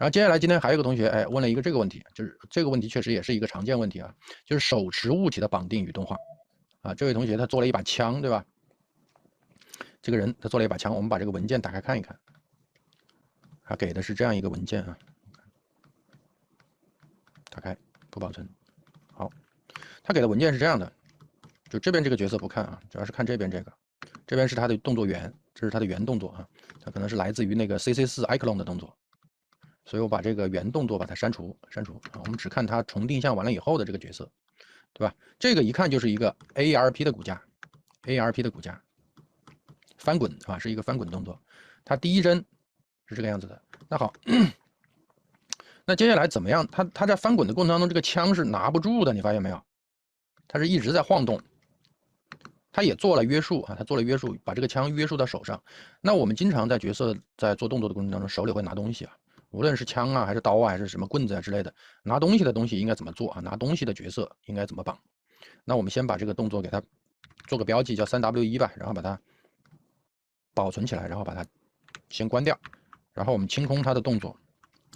然后接下来今天还有一个同学哎问了一个这个问题，就是这个问题确实也是一个常见问题啊，就是手持物体的绑定与动画啊。这位同学他做了一把枪，对吧？这个人他做了一把枪，我们把这个文件打开看一看，他给的是这样一个文件啊，打开不保存。好，他给的文件是这样的，就这边这个角色不看啊，主要是看这边这个，这边是他的动作源，这是他的原动作啊，它可能是来自于那个 CC4 iClone 的动作。所以我把这个原动作把它删除啊，我们只看它重定向完了以后的这个角色，对吧？这个一看就是一个 ARP 的骨架，ARP 的骨架翻滚啊，是一个翻滚动作。它第一帧是这个样子的。那好，那接下来怎么样？它在翻滚的过程当中，这个枪是拿不住的，你发现没有？它是一直在晃动。它也做了约束啊，它做了约束，把这个枪约束到手上。那我们经常在角色在做动作的过程当中，手里会拿东西啊。无论是枪啊，还是刀啊，还是什么棍子啊之类的，拿东西的东西应该怎么做啊？拿东西的角色应该怎么绑？那我们先把这个动作给它做个标记，叫3W1吧，然后把它保存起来，然后把它先关掉，然后我们清空它的动作，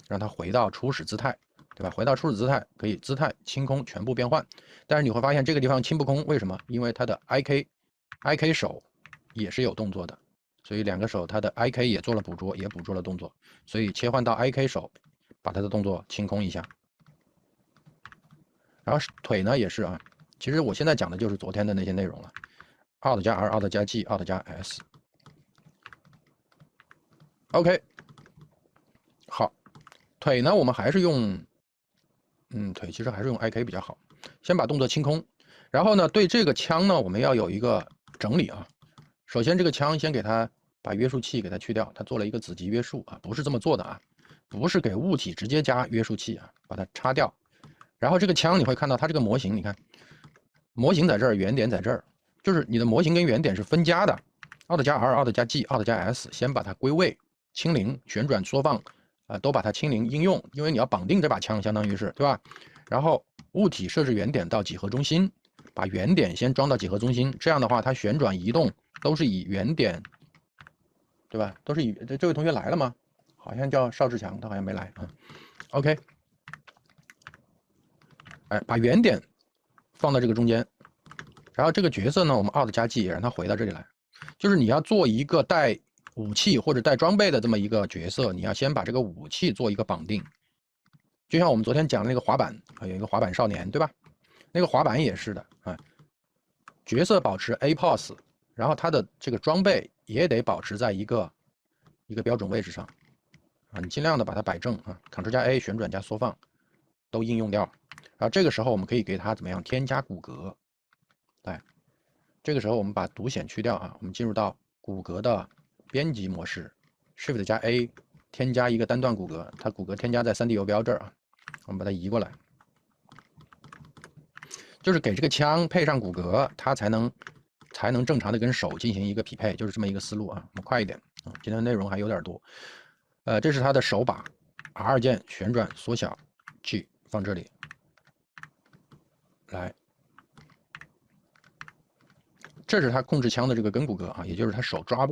让它回到初始姿态，对吧？回到初始姿态，可以姿态清空全部变换。但是你会发现这个地方清不空，为什么？因为它的 IK 手也是有动作的。所以两个手它的 IK 也做了捕捉，也捕捉了动作，所以切换到 IK 手，把它的动作清空一下。然后腿呢也是啊，其实我现在讲的就是昨天的那些内容了 ，Alt 加 R，Alt 加 G，Alt 加 S。OK， 好，腿呢我们还是用，腿其实还是用 IK 比较好。先把动作清空，然后呢对这个枪呢我们要有一个整理啊。首先这个枪先给它把约束器给它去掉，它做了一个子集约束啊，不是这么做的啊，不是给物体直接加约束器啊，把它叉掉。然后这个枪你会看到它这个模型，你看模型在这儿，原点在这儿，就是你的模型跟原点是分家的。Alt 加 R，Alt 加 G，Alt 加 S， 先把它归位清零，旋转缩放都把它清零应用，因为你要绑定这把枪，相当于是对吧？然后物体设置原点到几何中心，把原点先装到几何中心，这样的话它旋转移动都是以原点，对吧？都是以这位同学来了吗？好像叫邵志强，他好像没来啊。OK， 哎，把原点放到这个中间，然后这个角色呢，我们 Alt 加 G 也让它回到这里来。就是你要做一个带武器或者带装备的这么一个角色，你要先把这个武器做一个绑定。就像我们昨天讲的那个滑板啊，有一个滑板少年，对吧？那个滑板也是的啊，角色保持 A pose， 然后它的这个装备也得保持在一个标准位置上啊，你尽量的把它摆正啊 ，Ctrl 加 A 旋转加缩放都应用掉。然后这个时候我们可以给它怎么样添加骨骼？来，这个时候我们把独显去掉啊，我们进入到骨骼的编辑模式 ，Shift 加 A 添加一个单段骨骼，它骨骼添加在3D 游标这儿啊，我们把它移过来。就是给这个枪配上骨骼，它才能正常的跟手进行一个匹配，就是这么一个思路啊。我们快一点啊，今天的内容还有点多。这是它的手把 ，R 键旋转缩小 ，G 放这里，来，这是它控制枪的这个根骨骼啊，也就是它手抓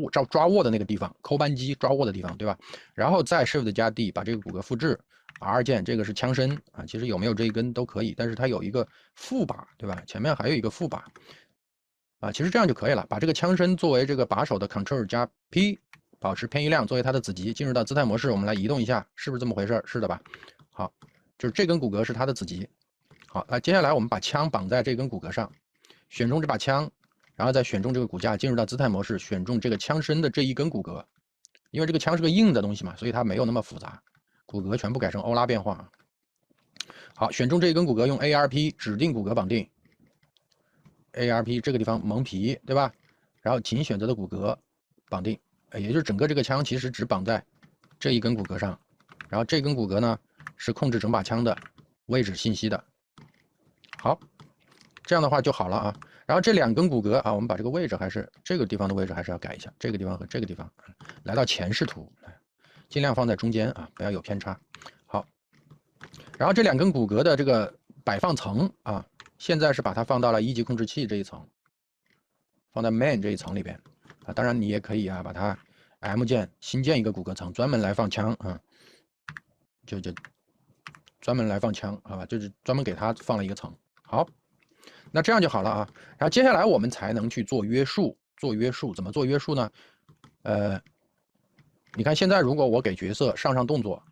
握的那个地方，扣扳机抓握的地方，对吧？然后再 Shift 加 D 把这个骨骼复制。R 键这个是枪身啊，其实有没有这一根都可以，但是它有一个副把，对吧？前面还有一个副把啊，其实这样就可以了。把这个枪身作为这个把手的 Ctrl 加 P， 保持偏移量作为它的子集，进入到姿态模式，我们来移动一下，是不是这么回事？是的吧？好，就是这根骨骼是它的子集。好，接下来我们把枪绑在这根骨骼上，选中这把枪，然后再选中这个骨架，进入到姿态模式，选中这个枪身的这一根骨骼，因为这个枪是个硬的东西嘛，所以它没有那么复杂。骨骼全部改成欧拉变化。好，选中这一根骨骼，用 ARP 指定骨骼绑定。ARP 这个地方蒙皮，对吧？然后请选择的骨骼绑定，也就是整个这个枪其实只绑在这一根骨骼上，然后这根骨骼呢是控制整把枪的位置信息的。好，这样的话就好了啊。然后这两根骨骼啊，我们把这个位置还是这个地方的位置还是要改一下，这个地方和这个地方，来到前视图，尽量放在中间啊，不要有偏差。好，然后这两根骨骼的这个摆放层啊，现在是把它放到了一级控制器这一层，放在 main 这一层里边啊。当然你也可以啊，把它 M 键新建一个骨骼层，专门来放枪啊。就专门来放枪，好吧，就是专门给它放了一个层。好，那这样就好了啊。然后接下来我们才能去做约束，做约束怎么做约束呢？你看现在如果我给角色上动作，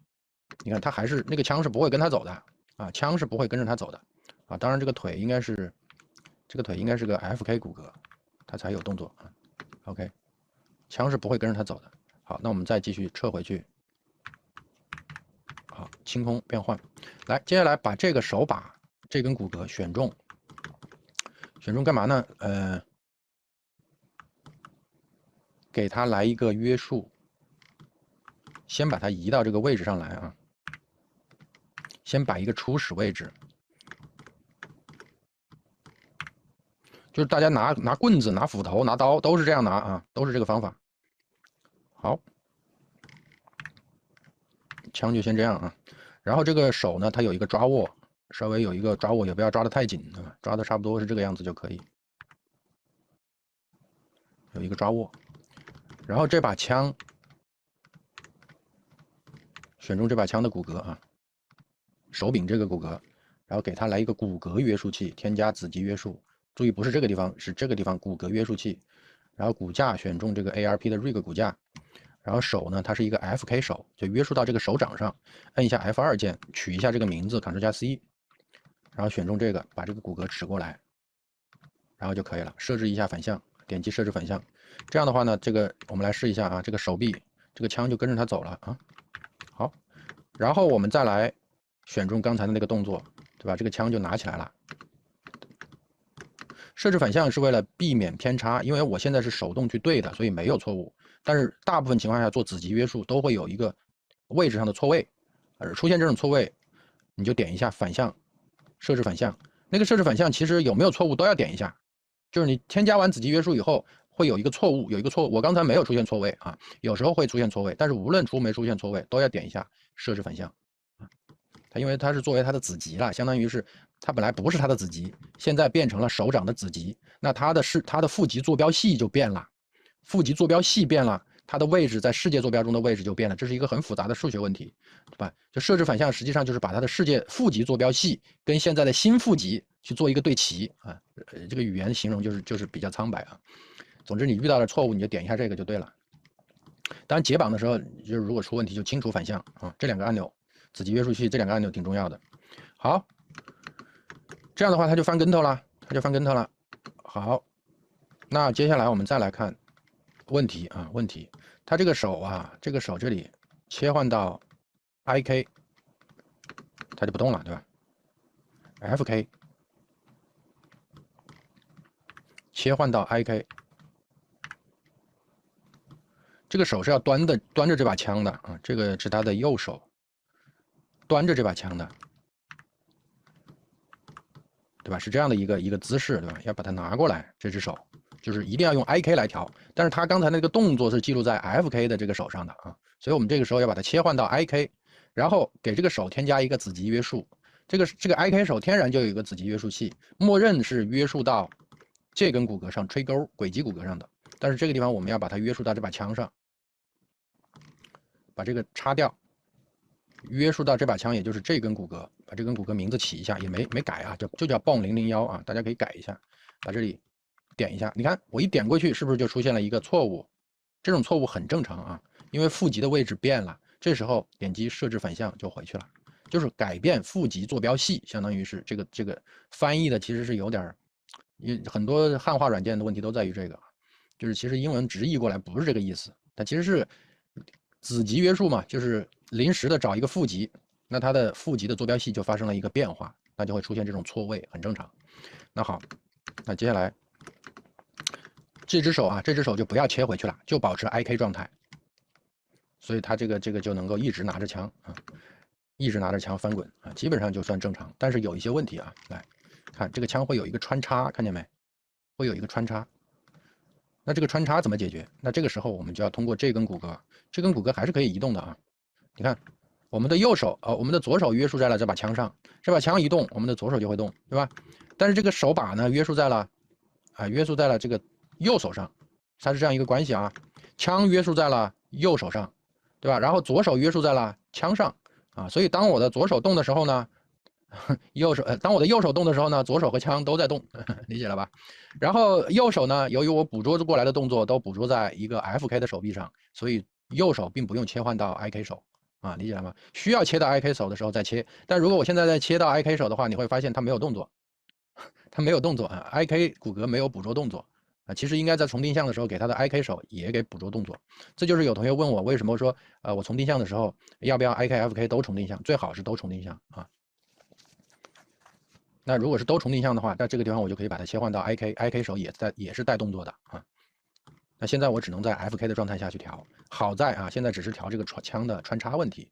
你看他还是那个枪是不会跟他走的啊，枪是不会跟着他走的啊。当然这个腿应该是个 FK 骨骼，它才有动作啊。OK， 枪是不会跟着他走的。好，那我们再继续撤回去。好，清空变换。来，接下来把这个手把这根骨骼选中，选中干嘛呢？给它来一个约束，先把它移到这个位置上来啊。先把一个初始位置，就是大家拿棍子、拿斧头、拿刀都是这样拿啊，都是这个方法。好，枪就先这样啊。然后这个手呢，它有一个抓握，稍微有一个抓握，也不要抓得太紧，对吧？抓的差不多是这个样子就可以。有一个抓握，然后这把枪选中这把枪的骨骼啊，手柄这个骨骼，然后给它来一个骨骼约束器，添加子集约束。注意不是这个地方，是这个地方骨骼约束器。然后骨架选中这个 ARP 的 rig 骨架，然后手呢，它是一个 FK 手，就约束到这个手掌上，摁一下 F2 键，取一下这个名字 Ctrl+C， 然后选中这个，把这个骨骼指过来，然后就可以了。设置一下反向，点击设置反向。这样的话呢，这个我们来试一下啊，这个手臂这个枪就跟着它走了啊。好，然后我们再来选中刚才的那个动作，对吧？这个枪就拿起来了。设置反向是为了避免偏差，因为我现在是手动去对的，所以没有错误。但是大部分情况下做子集约束都会有一个位置上的错位，出现这种错位，你就点一下反向，设置反向。那个设置反向其实有没有错误都要点一下，就是你添加完子集约束以后会有一个错误，我刚才没有出现错位啊，有时候会出现错位，但是无论出没出现错位都要点一下设置反向。它因为它是作为它的子集了，相当于是它本来不是它的子集，现在变成了手掌的子集，那它的负极坐标系就变了，负极坐标系变了，它的位置在世界坐标中的位置就变了，这是一个很复杂的数学问题，对吧？就设置反向实际上就是把它的世界负极坐标系跟现在的新负极去做一个对齐啊，这个语言形容就是比较苍白啊。总之你遇到了错误你就点一下这个就对了。当然解绑的时候就是如果出问题就清除反向啊，这两个按钮。子集约束器这两个按钮挺重要的。好，这样的话它就翻跟头了，好，那接下来我们再来看问题啊，它这个手啊，这里切换到 IK， 它就不动了，对吧 ？FK 切换到 IK， 这个手是要端着这把枪的啊，这个是它的右手。端着这把枪的，对吧？是这样的一个姿势，对吧？要把它拿过来，这只手就是一定要用 IK 来调，但是他刚才那个动作是记录在 FK 的这个手上的啊，所以我们这个时候要把它切换到 IK， 然后给这个手添加一个子集约束。这个 IK 手天然就有一个子集约束器，默认是约束到这根骨骼上吹钩轨迹骨骼上的，但是这个地方我们要把它约束到这把枪上，把这个插掉。约束到这把枪，也就是这根骨骼，把这根骨骼名字起一下，也没改啊，就叫泵001啊，大家可以改一下，把这里点一下，你看我一点过去，是不是就出现了一个错误？这种错误很正常啊，因为负极的位置变了，这时候点击设置反向就回去了，就是改变负极坐标系，相当于是这个翻译的其实是有点，很多汉化软件的问题都在于这个，就是其实英文直译过来不是这个意思，它其实是子集约束嘛，就是临时的找一个负极，那它的负极的坐标系就发生了一个变化，那就会出现这种错位，很正常。那好，那接下来这只手啊，这只手就不要切回去了，就保持 IK 状态，所以它这个就能够一直拿着枪啊，一直拿着枪翻滚啊，基本上就算正常。但是有一些问题啊，来看这个枪会有一个穿插，看见没？会有一个穿插。那这个穿插怎么解决？那这个时候我们就要通过这根骨骼，这根骨骼还是可以移动的啊。你看，我们的右手我们的左手约束在了这把枪上，这把枪一动，我们的左手就会动，对吧？但是这个手把呢，约束在了这个右手上，它是这样一个关系啊。枪约束在了右手上，对吧？然后左手约束在了枪上，啊。所以当我的左手动的时候呢，当我的右手动的时候呢，左手和枪都在动，理解了吧？然后右手呢，由于我捕捉过来的动作都捕捉在一个 FK 的手臂上，所以右手并不用切换到 IK 手啊，理解了吗？需要切到 IK 手的时候再切。但如果我现在再切到 IK 手的话，你会发现它没有动作，它没有动作啊 ，IK 骨骼没有捕捉动作啊。其实应该在重定向的时候给它的 IK 手也给捕捉动作。这就是有同学问我为什么说我重定向的时候要不要 IK、FK 都重定向？最好是都重定向啊。那如果是都重定向的话，在这个地方我就可以把它切换到 IK 手也是带动作的啊。那现在我只能在 FK 的状态下去调。好在啊，现在只是调这个枪的穿插问题。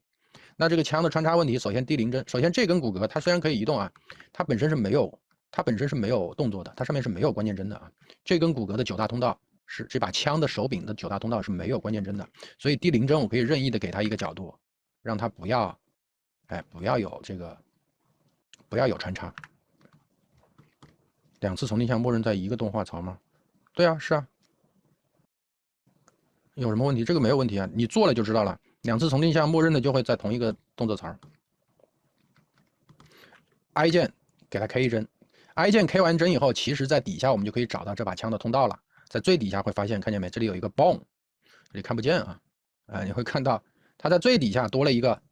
那这个枪的穿插问题，首先低零针，首先这根骨骼它虽然可以移动啊，它本身是没有动作的，它上面是没有关键针的啊。这根骨骼的9大通道是这把枪的手柄的9大通道是没有关键针的，所以低零针我可以任意的给它一个角度，让它不要有穿插。2次重定向默认在一个动画槽吗？对啊，是啊。有什么问题？这个没有问题啊，你做了就知道了。2次重定向默认的就会在同一个动作槽。I 键给它 K 一针 ，I 键 K 完针以后，其实在底下我们就可以找到这把枪的通道了。在最底下会发现，看见没？这里有一个 bone， 这里看不见啊，你会看到它在最底下多了一个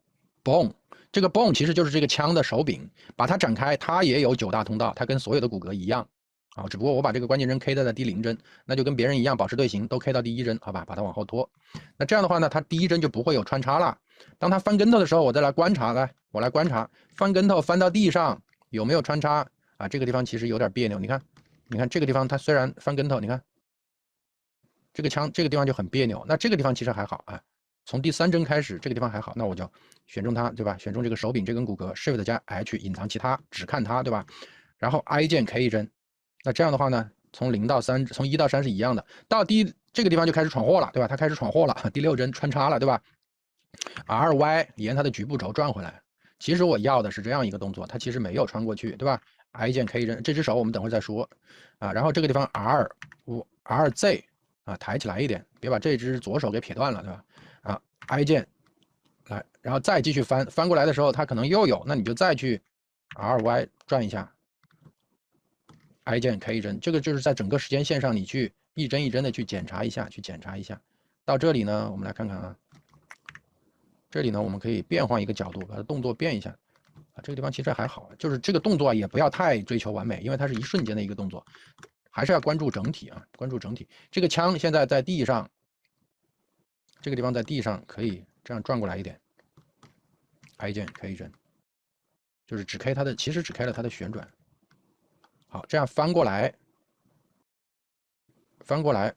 bone， 这个 bone 其实就是这个枪的手柄，把它展开，它也有9大通道，它跟所有的骨骼一样。啊，只不过我把这个关键针 K 在了第0针，那就跟别人一样，保持队形都 K 到第1针，好吧，把它往后拖。那这样的话呢，它第1针就不会有穿插了。当它翻跟头的时候，我再来观察，我来观察翻跟头翻到地上有没有穿插啊？这个地方其实有点别扭，你看这个地方它虽然翻跟头，你看这个枪这个地方就很别扭，那这个地方其实还好啊。从第3针开始，这个地方还好，那我就选中它，对吧？选中这个手柄这根骨骼 ，Shift 加 H 隐藏其他，只看它，对吧？然后 I 键 K 一针。那这样的话呢，从1到3是一样的，到这个地方就开始闯祸了，对吧？它开始闯祸了，第6针穿插了，对吧 ？RY 沿它的局部轴转回来。其实我要的是这样一个动作，它其实没有穿过去，对吧 ？I 键 K 针，这只手我们等会再说啊。然后这个地方 RZ 啊，抬起来一点，别把这只左手给撇断了，对吧？啊 ，I 键来，然后再继续翻过来的时候，它可能又有，那你就再去 RY 转一下。I 键 K 针，这个就是在整个时间线上，你去一针一针的去检查一下，到这里呢，我们来看看啊，这里呢，我们可以变换一个角度，把它动作变一下啊。这个地方其实还好，就是这个动作也不要太追求完美，因为它是一瞬间的一个动作，还是要关注整体啊，关注整体。这个枪现在在地上，这个地方在地上可以这样转过来一点 ，I 键 K 针，就是只 K 它的，其实只 K 了它的旋转。好，这样翻过来，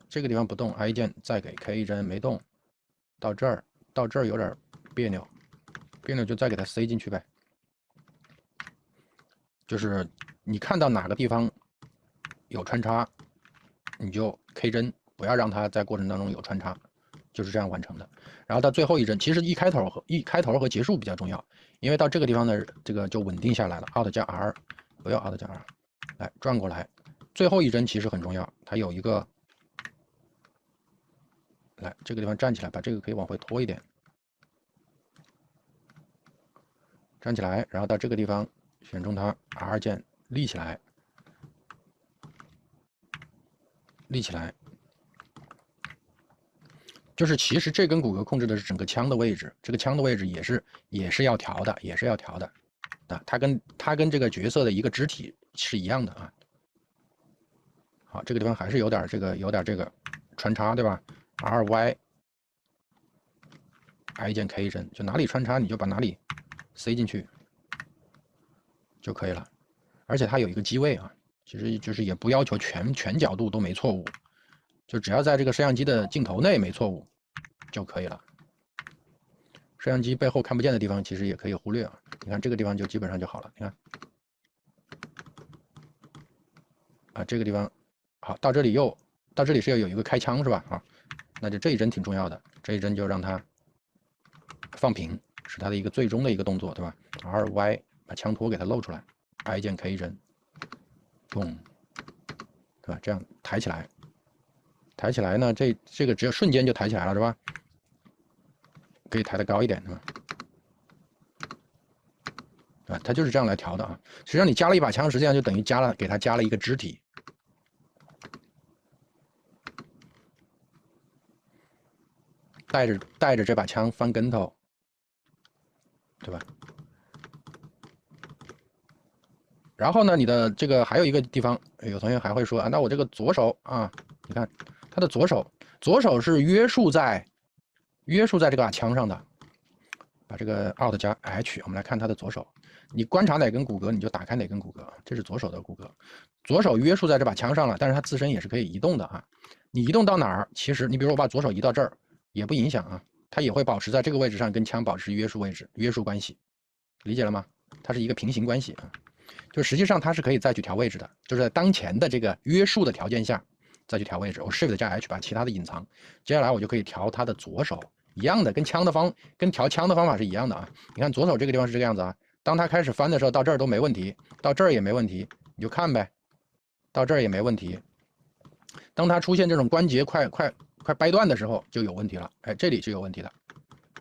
这个地方不动 ，I 键再给 K 一针没动，到这儿有点别扭，就再给它塞进去呗。就是你看到哪个地方有穿插，你就 K 针，不要让它在过程当中有穿插，就是这样完成的。然后到最后一针，其实一开头和结束比较重要，因为到这个地方呢，这个就稳定下来了。Alt 加 R， 不要 Alt 加 R。来转过来，最后一针其实很重要，它有一个，来这个地方站起来，把这个可以往回拖一点，站起来，然后到这个地方选中它 ，R 键立起来，就是其实这根骨骼控制的是整个枪的位置，这个枪的位置也是要调的，啊，它跟这个角色的一个肢体是一样的啊。好，这个地方还是有点这个穿插，对吧 ？RY I 键 K 针，就哪里穿插你就把哪里塞进去就可以了。而且它有一个机位啊，其实就是也不要求全角度都没错误，就只要在这个摄像机的镜头内没错误就可以了。摄像机背后看不见的地方其实也可以忽略啊。你看这个地方就基本上就好了。你看，啊，这个地方好，到这里是要有一个开枪是吧？啊，那就这一针挺重要的，这一针就让它放平，是它的一个最终的一个动作，对吧 ？RY 把枪托给它露出来 ，I 键 K 针，咚，对吧？这样抬起来呢，这个只有瞬间就抬起来了，是吧？可以抬得高一点，是吧？啊，它就是这样来调的啊。实际上你加了一把枪，实际上就等于给它加了一个肢体。带着这把枪翻跟头，对吧？然后呢，你的这个还有一个地方，有同学还会说啊，那我这个左手啊，你看他的左手是约束在这个枪上的。把这个 Alt 加 H， 我们来看他的左手。你观察哪根骨骼，你就打开哪根骨骼。这是左手的骨骼，左手约束在这把枪上了，但是它自身也是可以移动的啊。你移动到哪儿，其实你比如我把左手移到这儿，也不影响啊，它也会保持在这个位置上，跟枪保持约束关系，理解了吗？它是一个平行关系啊，就实际上它是可以再去调位置的，就是在当前的这个约束的条件下再去调位置。我 Shift 加 H 把其他的隐藏，接下来我就可以调它的左手。一样的，跟调枪的方法是一样的啊。你看左手这个地方是这个样子啊，当它开始翻的时候，到这儿都没问题，到这儿也没问题，你就看呗，到这儿也没问题。当它出现这种关节快掰断的时候，就有问题了。哎，这里是有问题的，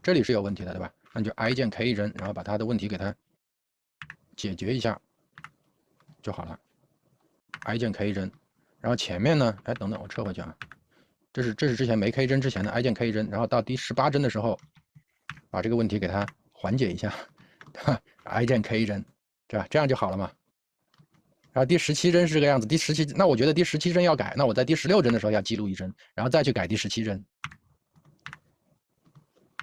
这里是有问题的，对吧？那你就 I 键 K 一扔，然后把它的问题给它解决一下就好了。I 键 K 一扔，然后前面呢，哎，等等，我撤回去啊。这是之前没 K 帧之前的 I 键 K 帧，然后到第18帧的时候，把这个问题给它缓解一下，I 键 K 帧，对吧？这样就好了嘛。然后第17帧是这个样子，那我觉得第17帧要改，那我在第16帧的时候要记录一帧，然后再去改第17帧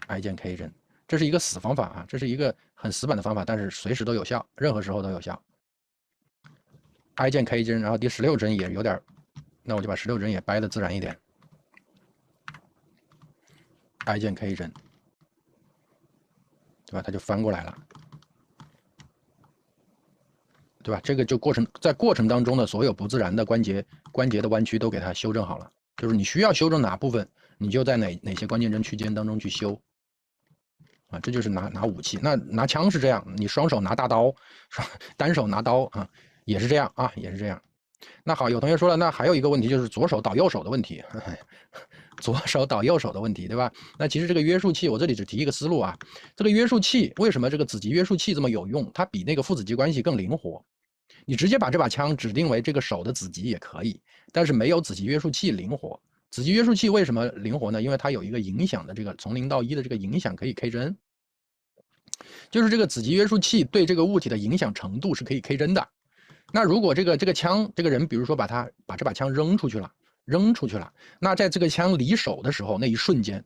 ，I 键 K 帧，这是一个死方法啊，这是一个很死板的方法，但是随时都有效，任何时候都有效。I 键 K 帧，然后第16帧也有点，那我就把16帧也掰的自然一点。I 键 K 帧，对吧？它就翻过来了，对吧？这个就在过程当中的所有不自然的关节的弯曲都给它修正好了。就是你需要修正哪部分，你就在哪些关键帧区间当中去修。啊，这就是拿武器。那拿枪是这样，你双手拿大刀，单手拿刀啊，也是这样啊，也是这样。那好，有同学说了，那还有一个问题就是左手倒右手的问题。左手倒右手的问题，对吧？那其实这个约束器，我这里只提一个思路啊。这个约束器为什么这个子集约束器这么有用？它比那个父子级关系更灵活。你直接把这把枪指定为这个手的子集也可以，但是没有子集约束器灵活。子集约束器为什么灵活呢？因为它有一个影响的这个从0到1的这个影响可以 K 帧，就是这个子集约束器对这个物体的影响程度是可以 K 帧的。那如果这个枪这个人，比如说把这把枪扔出去了。那在这个枪离手的时候，那一瞬间，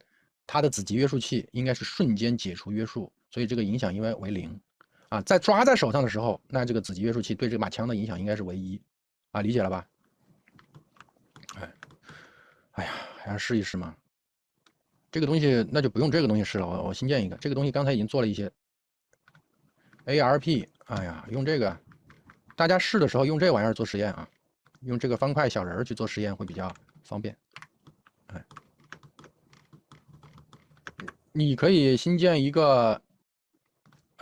它的子集约束器应该是瞬间解除约束，所以这个影响应该为0，啊，在抓在手上的时候，那这个子集约束器对这把枪的影响应该是为1，啊，理解了吧？哎呀，还要试一试吗？这个东西那就不用这个东西试了，我新建一个，这个东西刚才已经做了一些 ARP， 哎呀，用这个，大家试的时候用这玩意儿做实验啊。用这个方块小人去做实验会比较方便。哎，你可以新建一个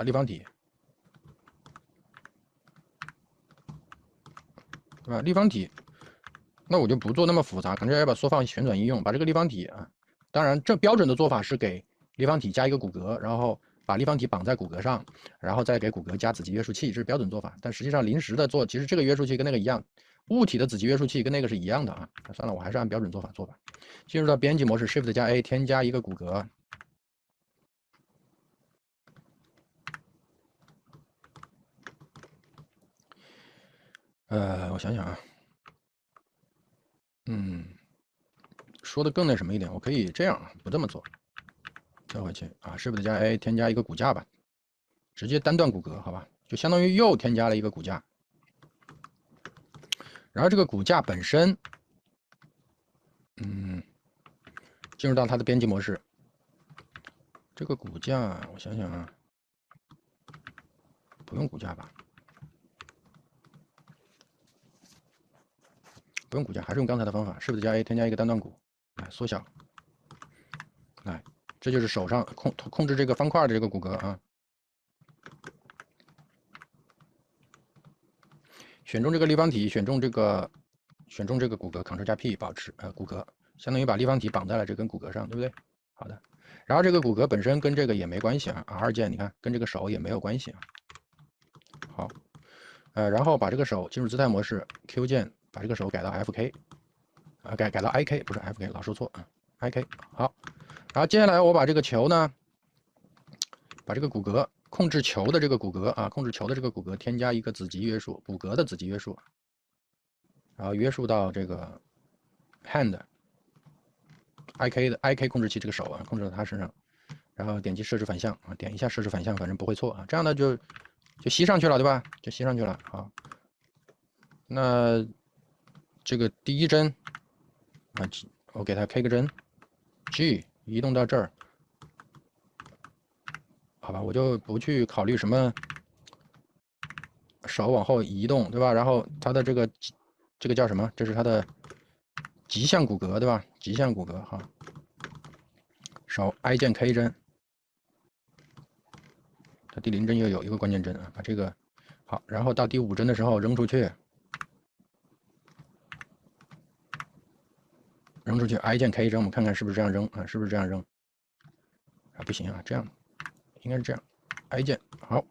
立方体，对吧？立方体，那我就不做那么复杂 ，Ctrl+A 把缩放旋转应用，把这个立方体啊，当然这标准的做法是给立方体加一个骨骼，然后把立方体绑在骨骼上，然后再给骨骼加子集约束器，这是标准做法。但实际上临时的做，其实这个约束器跟那个一样。物体的子集约束器跟那个是一样的啊，算了，我还是按标准做法做吧。进入到编辑模式 ，Shift 加 A， 添加一个骨骼。我想想啊，说的更那什么一点，我可以这样，不这么做，跳回去啊 ，Shift 加 A， 添加一个骨架吧，直接单段骨骼，好吧，就相当于又添加了一个骨架。然后这个骨架本身，进入到它的编辑模式。这个骨架，我想想啊，不用骨架吧？不用骨架，还是用刚才的方法，Shift 加 A 添加一个单段骨，来缩小，来，这就是手上控制这个方块的这个骨骼啊。选中这个立方体，选中这个骨骼，Ctrl 加 P 保持骨骼，相当于把立方体绑在了这根骨骼上，对不对？好的。然后这个骨骼本身跟这个也没关系啊，R 键你看跟这个手也没有关系啊。好，然后把这个手进入姿态模式 ，Q 键把这个手改到 FK， 改到 IK， 不是 FK， 老说错啊 ，IK。好，然后接下来我把这个球呢，把这个骨骼控制球的这个骨骼啊，控制球的这个骨骼添加一个子集约束，骨骼的子集约束，然后约束到这个 hand IK 的 IK 控制器这个手啊，控制到它身上。然后点击设置反向啊，点一下设置反向，反正不会错啊。这样呢就吸上去了，对吧？就吸上去了啊。那这个第一针啊，我给它 K 个针 ，G 移动到这儿，好吧，我就不去考虑什么手往后移动，对吧？然后它的这个叫什么？这是它的极向骨骼，对吧？极向骨骼哈。手 I 键 K 针。它第0针又有一个关键针啊，把这个好，然后到第5针的时候扔出去，扔出去 I 键 K 针，我们看看是不是这样扔啊？是不是这样扔？啊，不行啊，这样应该是这样 ，I 键好，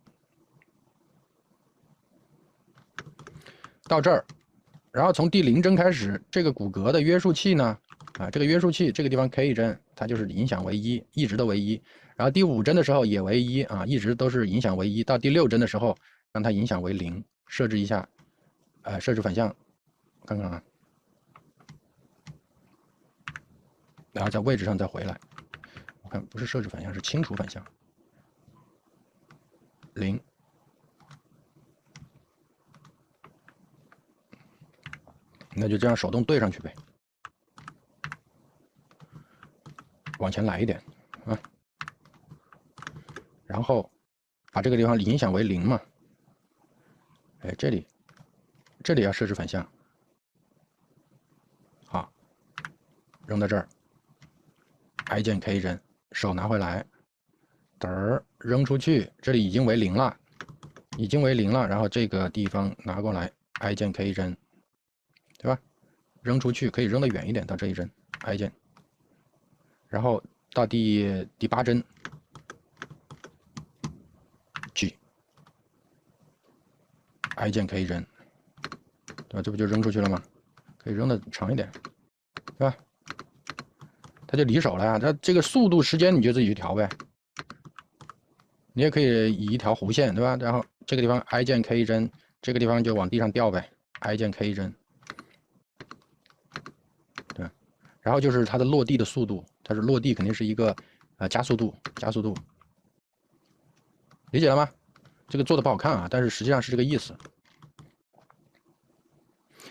到这儿，然后从第0针开始，这个骨骼的约束器呢，啊，这个约束器这个地方 K 针，它就是影响为1，一直都为1。然后第5针的时候也为1啊，一直都是影响为1。到第6针的时候，让它影响为0，设置一下，设置反向，看看啊，然后在位置上再回来，我看不是设置反向，是清除反向，0。那就这样手动对上去呗，往前来一点啊，然后把这个地方影响为0嘛，哎，这里要设置反向，好，扔到这儿 ，I 键 K 针，手拿回来，嘚儿扔出去，这里已经为0了，已经为0了，然后这个地方拿过来 ，I 键 K 针，对吧？扔出去可以扔得远一点，到这一针 I 键，然后到第8针 G。I 键 K 针，对吧？这不就扔出去了吗？可以扔的长一点，对吧？它就离手了呀。它这个速度、时间你就自己去调呗。你也可以以一条弧线，对吧？然后这个地方 I 键 K 针，这个地方就往地上掉呗 ，I 键 K 针，对。然后就是它的落地的速度，它是落地肯定是一个加速度，理解了吗？这个做的不好看啊，但是实际上是这个意思。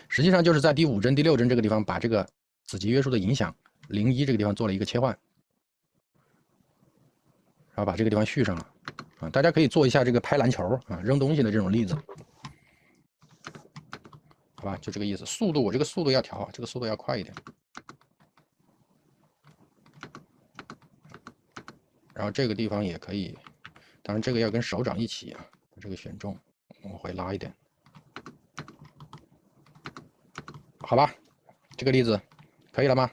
实际上就是在第5针、第6针这个地方，把这个子集约束的影响0、1这个地方做了一个切换，然后把这个地方续上了啊。大家可以做一下这个拍篮球啊、扔东西的这种例子，好吧？就这个意思。速度我这个速度要调，这个速度要快一点。然后这个地方也可以，当然这个要跟手掌一起啊，把这个选中，往回拉一点，好吧？这个例子可以了吗？